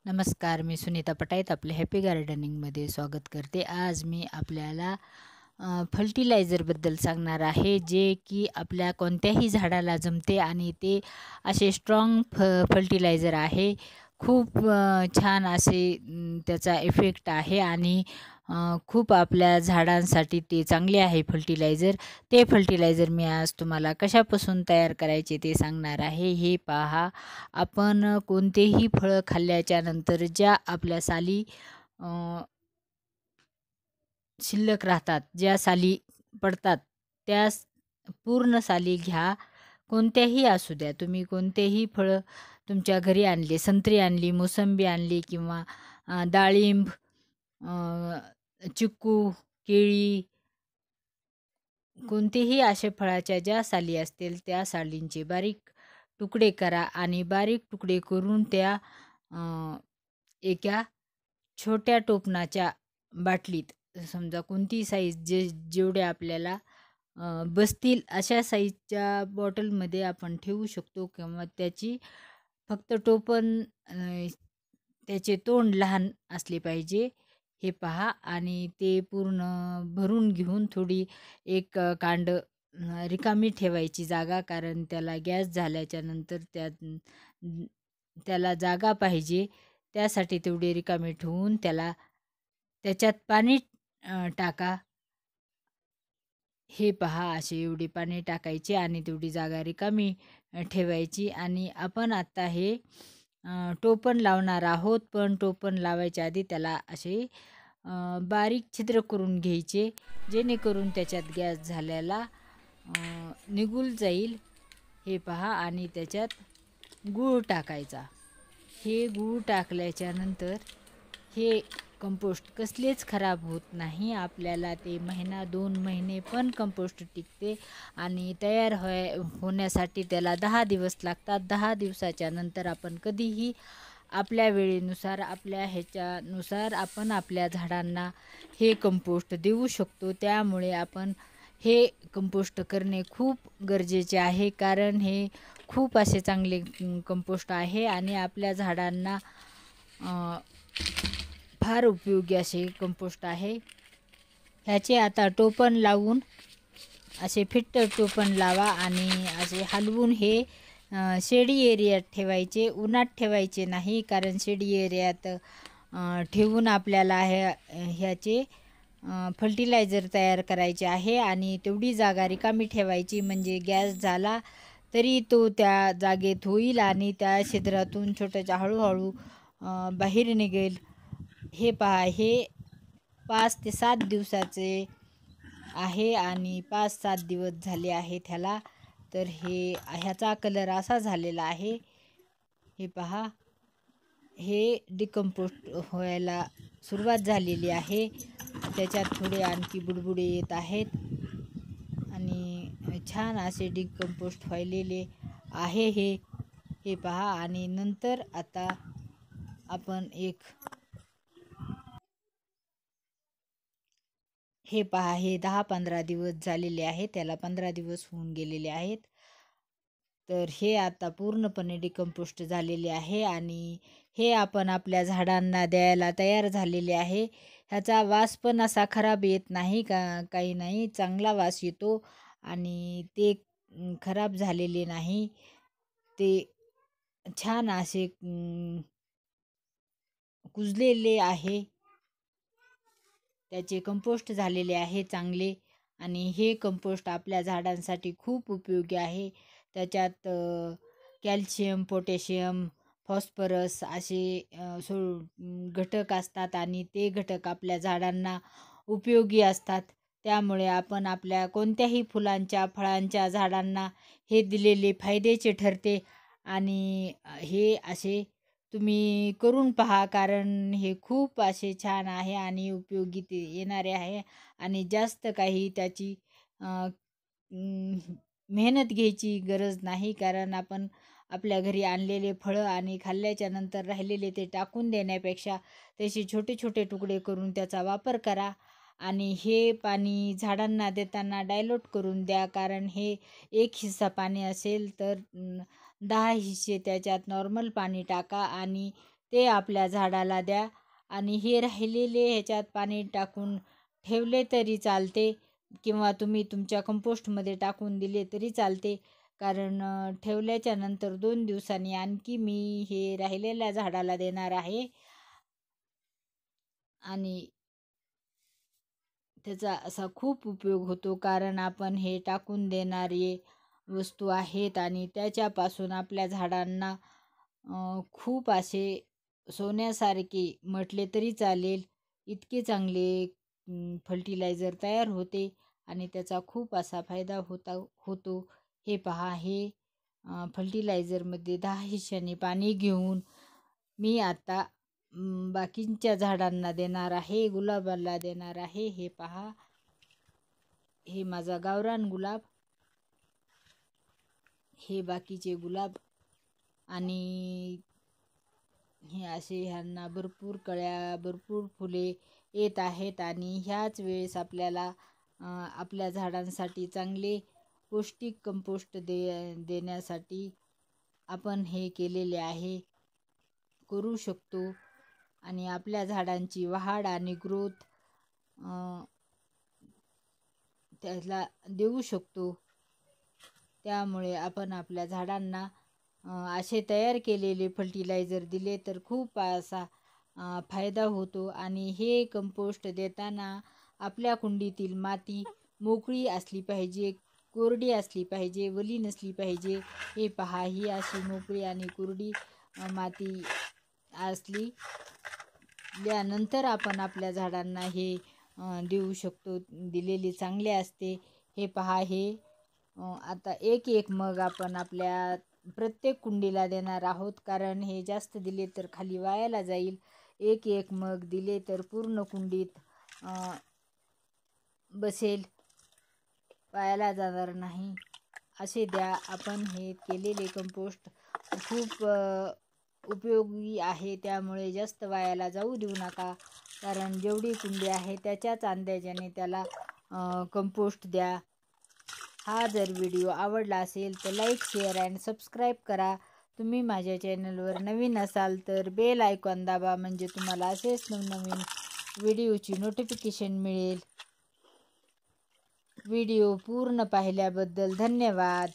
नमस्कार, मी सुनीता पटाईत आपले हॅपी गार्डनिंगमध्ये स्वागत करते. आज मी आपल्याला फर्टिलायझरबद्दल सांगणार आहे, जे की आपल्या कोणत्याही झाडाला जमते आणि ते असे स्ट्रॉंग फर्टिलायझर आहे. खूप छान असे त्याचा इफेक्ट आहे आणि खूप आपल्या झाडांसाठी ते चांगले आहे फर्टिलायझर. ते फर्टिलायझर मी आज तुम्हाला कशापासून तयार करायचे ते सांगणार आहे. हे पहा, आपण कोणतेही फळं खाल्ल्याच्या नंतर ज्या आपल्या साली शिल्लक राहतात, ज्या साली पडतात, त्या पूर्ण साली घ्या. कोणत्याही असू द्या, तुम्ही कोणतेही फळं तुमच्या घरी आणले, संत्री आणली, मोसंबी आणली किंवा डाळिंब, चिक्कू, केळी, कोणतेही अशा फळाच्या ज्या साली असतील त्या सालींचे बारीक तुकडे करा आणि बारीक तुकडे करून त्या एका छोट्या टोपणाच्या बाटलीत, समजा कोणती साईज जेवढे आपल्याला बसतील अशा साईजच्या बॉटलमध्ये आपण ठेवू शकतो किंवा त्याची फक्त टोपण, त्याचे तोंड लहान असले पाहिजे. हे पहा आणि ते पूर्ण भरून घेऊन थोडी एक कांड रिकामी ठेवायची जागा, कारण त्याला गॅस झाल्याच्या नंतर त्याला जागा पाहिजे. त्यासाठी तेवढी रिकामी ठेवून त्याच्यात पाणी टाका. हे पहा, असे एवढे पाणी टाकायचे आणि तेवढी जागा रिकामी ठेवायची. आणि आपण आता हे टोपण लावणार आहोत, पण टोपण लावायच्या आधी त्याला असे बारीक छिद्र करून घ्यायचे, जेणेकरून त्याच्यात गॅस झालेला निघून जाईल. हे पहा, आणि त्याच्यात गूळ टाकायचा. हे गूळ टाकल्याच्या नंतर हे कंपोस्ट कसलेच खराब होत नाही. आपल्याला ते महिना 2 महिने पण कंपोस्ट टिकते आणि तयार होण्यासाठी त्याला 10 दिवस लागतात. 10 दिवसाच्या नंतर आपण कधीही आपल्या वेळेनुसार, आपल्या ह्याच्यानुसार आपण आपल्या झाडांना हे कंपोस्ट देऊ शकतो. त्यामुळे आपण हे कंपोस्ट करणे खूप गरजेचे आहे, कारण हे खूप असे चांगले कंपोस्ट आहे आणि आपल्या झाडांना फार उपयोगी असे कंपोस्ट आहे. ह्याचे आता टोपण लावून, असे फिट्ट टोपण लावा आणि असे हलवून हे शेडी एरियात ठेवायचे, उन्हात ठेवायचे नाही, कारण शेडी एरियात ठेवून आपल्याला ह्याचे फर्टिलायझर तयार करायचे आहे. आणि तेवढी जागा रिकामी ठेवायची, म्हणजे गॅस झाला तरी तो त्या जागेत होईल आणि त्या छिद्रातून छोट्याच्या हळूहळू बाहेर निघेल. हे पहा, हे 5 ते 7 दिवसाचे आहे आणि 5-7 दिवस झाले आहेत ह्याला. तर ह्याचा कलर असा झालेला आहे. हे पहा, हे डिकम्पोस्ट व्हायला सुरुवात झालेली आहे. त्याच्यात थोडे आणखी बुडबुडे येत आहेत आणि छान असे डिकम्पोस्ट व्हायलेले आहे हे पहा. आणि नंतर आता आपण हे पहा, हे 10-15 दिवस झालेले आहेत, त्याला 15 दिवस होऊन गेलेले आहेत. तर हे आता पूर्णपणे डिकम्पोस्ट झालेले आहे आणि हे आपण आपल्या झाडांना द्यायला तयार झालेले आहे. ह्याचा वास पण असा खराब येत नाही, काही नाही, चांगला वास येतो आणि ते खराब झालेले नाही. ते छान असे कुजलेले आहे, त्याचे कंपोस्ट झालेले आहे चांगले. आणि हे कंपोस्ट आपल्या झाडांसाठी खूप उपयोगी आहे. त्याच्यात कॅल्शियम, पोटॅशियम, फॉस्फरस असे घटक असतात आणि ते घटक आपल्या झाडांना उपयोगी असतात. त्यामुळे आपण आपल्या कोणत्याही फुलांच्या, फळांच्या झाडांना हे दिलेले फायद्याचे ठरते. आणि हे असे तुम्ही करून पहा, कारण हे खूप असे छान आहे आणि उपयोगी ते येणारे आहे. आणि जास्त काही त्याची मेहनत घ्यायची गरज नाही, कारण आपण आपल्या घरी आणलेले फळं आणि खाल्ल्याच्या नंतर राहिलेले ते टाकून देण्यापेक्षा त्याचे छोटे छोटे तुकडे करून त्याचा वापर करा. आणि हे पाणी झाडांना देताना डायल्यूट करून द्या, कारण हे 1 हिस्सा पाणी असेल तर 10 हिस्से त्याच्यात नॉर्मल पाणी टाका आणि ते आपल्या झाडाला द्या. आणि हे राहिलेले ह्याच्यात पाणी टाकून ठेवले तरी चालते किंवा तुम्ही तुमच्या कंपोस्टमध्ये टाकून दिले तरी चालते. कारण ठेवल्याच्या नंतर 2 दिवसांनी आणखी मी हे राहिलेल्या झाडाला देणार आहे आणि त्याचा असा खूप उपयोग होतो. कारण आपण हे टाकून देणारे वस्तू आहेत आणि त्याच्यापासून आपल्या झाडांना खूप असे सोन्यासारखे म्हटले तरी चालेल इतके चांगले फर्टिलायझर तयार होते आणि त्याचा खूप असा फायदा होतो. हे पहा, हे फर्टिलायझरमध्ये 10 हिश्श्याने पाणी घेऊन मी आता बाकींच्या झाडांना देणार आहे, गुलाबाला देणार आहे. हे पहा, हे माझा गावरान गुलाब, हे बाकीचे गुलाब आणि हे असे ह्यांना भरपूर कळ्या, भरपूर फुले येत आहेत. आणि ह्याच वेळेस आपल्याला आपल्या झाडांसाठी चांगले पौष्टिक कंपोस्ट देण्यासाठी आपण हे केलेले आहे, करू शकतो आणि आपल्या झाडांची वाढ आणि ग्रोथ त्याला देऊ शकतो. त्यामुळे आपण आपल्या झाडांना असे तयार केलेले फर्टिलायझर दिले तर खूप असा फायदा होतो. आणि हे कंपोस्ट देताना आपल्या कुंडीतील माती मोकळी असली पाहिजे, कोरडी असली पाहिजे, वली नसली पाहिजे. हे पहा, ही अशी मोकळी आणि कोरडी माती असली त्यानंतर आपण आपल्या झाडांना हे देऊ शकतो. दिलेली चांगले असते. हे पहा, हे आता एक मग आपण आपल्या प्रत्येक कुंडीला देणार आहोत. कारण हे जास्त दिले तर खाली वायाला जाईल. एक मग दिले तर पूर्ण कुंडीत बसेल, वायाला जाणार नाही. असे द्या. आपण हे केलेले कंपोस्ट खूप उपयोगी आहे, त्यामुळे जास्त वायाला जाऊ देऊ नका. कारण जेवढी कुंडी आहे त्याच्याच अंदाजाने त्याला कंपोस्ट द्या. हा जर व्हिडिओ आवडला असेल तर लाईक, शेअर अँड सबस्क्राईब करा. तुम्ही माझ्या चॅनलवर नवीन असाल तर बेल आयकॉन दाबा, म्हणजे तुम्हाला असेच नवनवीन व्हिडिओची नोटिफिकेशन मिळेल. व्हिडिओ पूर्ण पाहिल्याबद्दल धन्यवाद.